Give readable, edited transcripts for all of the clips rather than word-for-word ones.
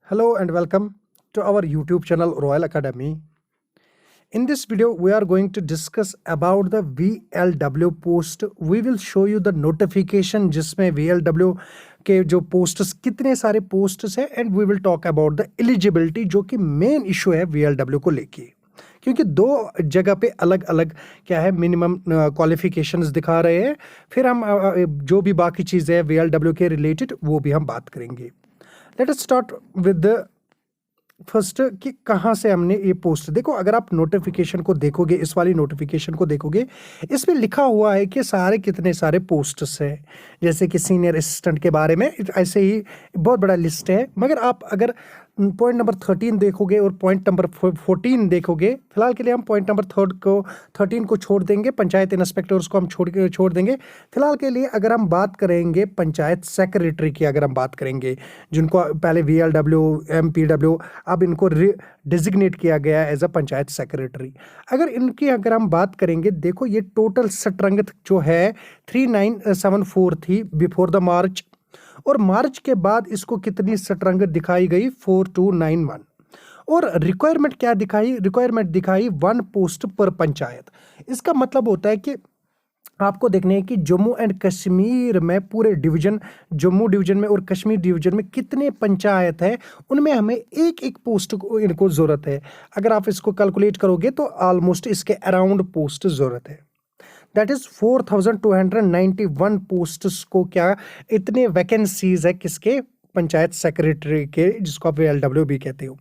Hello and welcome to our YouTube channel Royal Academy. In this video, we are going to discuss about the VLW post. We will show you the notification जिसमें VLW के जो posts कितने सारे posts हैं and we will talk about the eligibility जो कि main issue है VLW को लेके, क्योंकि दो जगह पे अलग अलग क्या है मिनिमम क्वालिफिकेशंस दिखा रहे हैं। फिर हम जो भी बाकी चीज़ें हैं VLW के रिलेटेड वो भी हम बात करेंगे। Let us start with the first कि कहाँ से हमने ये पोस्ट देखो। अगर आप नोटिफिकेशन को देखोगे, इस वाली नोटिफिकेशन को देखोगे, इसमें लिखा हुआ है कि सारे कितने सारे पोस्ट्स हैं, जैसे कि सीनियर असिस्टेंट के बारे में ऐसे ही बहुत बड़ा लिस्ट है। मगर आप अगर पॉइंट नंबर 13 देखोगे और पॉइंट नंबर 14 देखोगे, फिलहाल के लिए हम पॉइंट नंबर 13 को छोड़ देंगे, पंचायत इंस्पेक्टर्स को हम छोड़ देंगे। फिलहाल के लिए अगर हम बात करेंगे पंचायत सेक्रेटरी की, अगर हम बात करेंगे जिनको पहले VLW MPW अब इनको डिजिग्नेट किया गया एज अ पंचायत सेक्रेटरी। अगर हम बात करेंगे, देखो ये टोटल स्ट्रेंथ जो है 3974 थी बिफोर द मार्च, और मार्च के बाद इसको कितनी स्ट्रेंथ दिखाई गई 4291, और रिक्वायरमेंट क्या दिखाई, रिक्वायरमेंट दिखाई 1 पोस्ट पर पंचायत। इसका मतलब होता है कि आपको देखने है कि जम्मू एंड कश्मीर में पूरे डिवीजन, जम्मू डिवीजन में और कश्मीर डिवीजन में कितने पंचायत है, उनमें हमें एक एक पोस्ट को इनको ज़रूरत है। अगर आप इसको कैलकुलेट करोगे तो ऑलमोस्ट इसके अराउंड पोस्ट ज़रूरत है। दैट इज़ 4291 पोस्ट्स को क्या इतने वैकेंसीज है किसके, पंचायत सेक्रेटरी के, जिसको आप VLW भी कहते हो।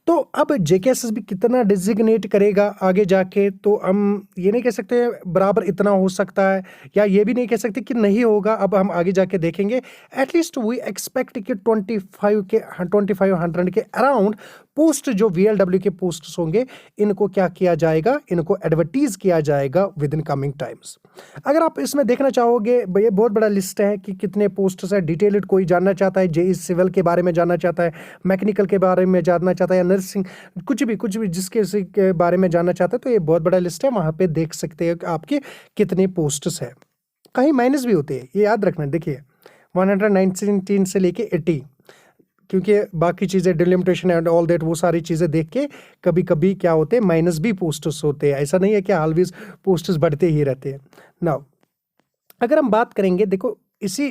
तो अब JKSSB कितना डिजिग्नेट करेगा आगे जाके, तो हम ये नहीं कह सकते बराबर इतना हो सकता है, या ये भी नहीं कह सकते कि नहीं होगा। अब हम आगे जाके देखेंगे। एटलीस्ट वी एक्सपेक्ट कि 2500 के अराउंड पोस्ट जो VLW के पोस्ट्स होंगे, इनको क्या किया जाएगा, इनको एडवर्टीज किया जाएगा विद इन कमिंग टाइम्स। अगर आप इसमें देखना चाहोगे, ये बहुत बड़ा लिस्ट है कि कितने पोस्ट्स है। डिटेल्ड कोई जानना चाहता है, JEE सिविल के बारे में जानना चाहता है, मैकेनिकल के बारे में जानना चाहता है, या नर्सिंग, कुछ भी जिसके बारे में जानना चाहता है, तो ये बहुत बड़ा लिस्ट है। वहाँ पे देख सकते हैं आपके कितने पोस्ट्स है। कहीं माइनस भी होते हैं, ये याद रखना। देखिए 119 से लेके 80, क्योंकि बाकी चीज़ें डिलिमिटेशन एंड ऑल दैट, वो सारी चीज़ें देख के कभी कभी क्या होते हैं, माइनस भी पोस्ट्स होते हैं। ऐसा नहीं है कि ऑलवेज पोस्ट्स बढ़ते ही रहते हैं। नाउ अगर हम बात करेंगे, देखो इसी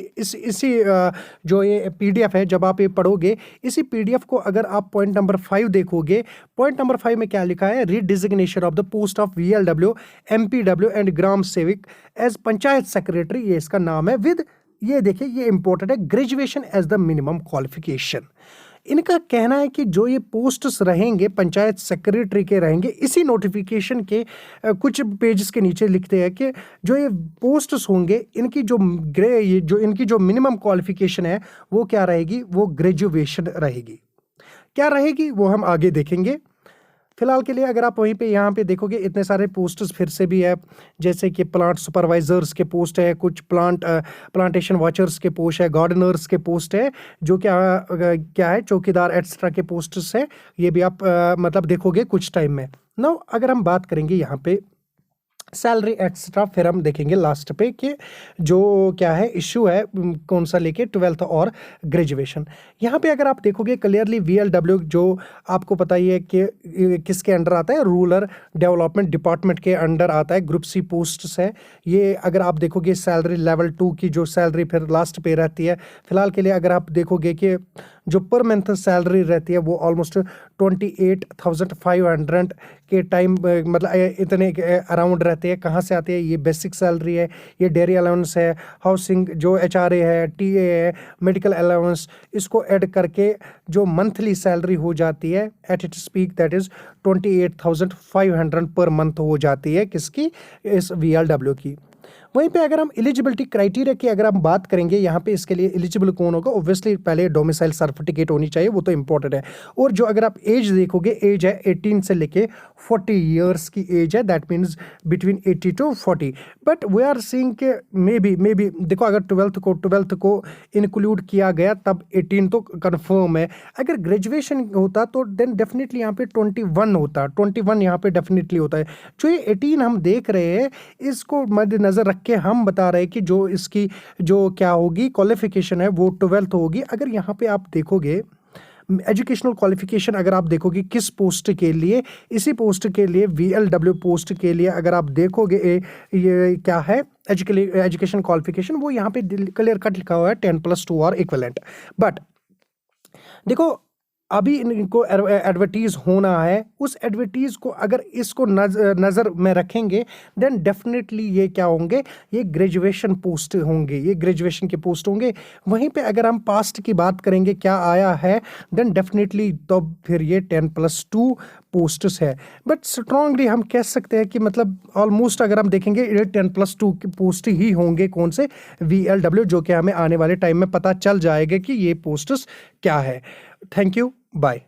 जो ये PDF है, जब आप ये पढ़ोगे, इसी PDF को अगर आप पॉइंट नंबर 5 देखोगे, पॉइंट नंबर 5 में क्या लिखा है, redesignation of the post of VLW MPW and gram sevak as panchayat secretary, ये इसका नाम है। विद ये देखिए, ये इंपॉर्टेंट है, graduation as the minimum qualification. इनका कहना है कि जो ये पोस्ट्स रहेंगे पंचायत सेक्रेटरी के रहेंगे, इसी नोटिफिकेशन के कुछ पेजेस के नीचे लिखते हैं कि जो ये पोस्ट्स होंगे, इनकी जो इनकी जो मिनिमम क्वालिफिकेशन है वो क्या रहेगी, वो ग्रेजुएशन रहेगी। क्या रहेगी वो हम आगे देखेंगे। फिलहाल के लिए अगर आप वहीं पे यहाँ पे देखोगे, इतने सारे पोस्ट्स फिर से भी है, जैसे कि प्लांट सुपरवाइजर्स के पोस्ट है, कुछ प्लांटेशन वॉचर्स के पोस्ट है, गार्डनर्स के पोस्ट है, जो क्या है चौकीदार एक्स्ट्रा के पोस्ट्स है। ये भी आप मतलब देखोगे कुछ टाइम में। नाउ अगर हम बात करेंगे यहाँ पे सैलरी एक्स्ट्रा, फिर हम देखेंगे लास्ट पे कि जो क्या है इशू है कौन सा लेके 12th और ग्रेजुएशन। यहाँ पे अगर आप देखोगे क्लियरली VLW जो आपको पता ही है कि किसके अंडर आता है, रूरल डेवलपमेंट डिपार्टमेंट के अंडर आता है। ग्रुप C पोस्ट्स है ये। अगर आप देखोगे सैलरी लेवल 2 की जो सैलरी फिर लास्ट पे रहती है। फिलहाल के लिए अगर आप देखोगे कि जो पर मंथ सैलरी रहती है वो ऑलमोस्ट 28,500 के टाइम, मतलब इतने अराउंड रहते हैं। कहाँ से आती है, ये बेसिक सैलरी है, ये डेयरी अलाउंस है, हाउसिंग जो HRA है, TA है, मेडिकल अलाउंस, इसको ऐड करके जो मंथली सैलरी हो जाती है at its peak, that is 28,500 per month हो जाती है किसकी, इस VLW की। वहीं पे अगर हम एलिजिबिलिटी क्राइटेरिया की अगर हम बात करेंगे, यहाँ पे इसके लिए एलिजिबल कौन होगा, ऑब्वियसली पहले डोमिसाइल सर्टिफिकेट होनी चाहिए, वो तो इंपॉर्टेंट है। और जो अगर आप एज देखोगे, एज है 18 से लेके 40 ईयर्स की एज है, that means between 80 to 40। But we are seeing के मे बी देखो, अगर 12th को इंक्लूड किया गया तब 18 तो कन्फर्म है। अगर ग्रेजुएशन होता तो देन डेफिनेटली यहाँ पे 21 होता, 21 यहाँ पे डेफिनेटली होता है। जो ये 18 हम देख रहे हैं, इसको मद्देनजर रख के हम बता रहे हैं कि जो इसकी जो क्या होगी क्वालिफिकेशन है वो 12th होगी। अगर यहाँ पे आप देखोगे एजुकेशनल क्वालिफिकेशन अगर आप देखोगे किस पोस्ट के लिए, इसी पोस्ट के लिए VLW पोस्ट के लिए अगर आप देखोगे ये क्या है एजुकेशन क्वालिफिकेशन, वो यहाँ पे क्लियर कट लिखा हुआ है 10+2 और इक्विवेलेंट। बट देखो अभी इनको एडवर्टीज होना है, उस एडवर्टीज को अगर इसको नज़र में रखेंगे देन डेफिनेटली ये क्या होंगे, ये ग्रेजुएशन पोस्ट होंगे, ये ग्रेजुएशन के पोस्ट होंगे। वहीं पे अगर हम पास्ट की बात करेंगे क्या आया है देन डेफिनेटली तो फिर ये 10+2 पोस्ट्स है। बट स्ट्रांगली हम कह सकते हैं कि मतलब ऑलमोस्ट अगर हम देखेंगे ये 10+2 की पोस्ट ही होंगे, कौन से VLW, जो कि हमें आने वाले टाइम में पता चल जाएगा कि ये पोस्ट्स क्या है। Thank you, bye.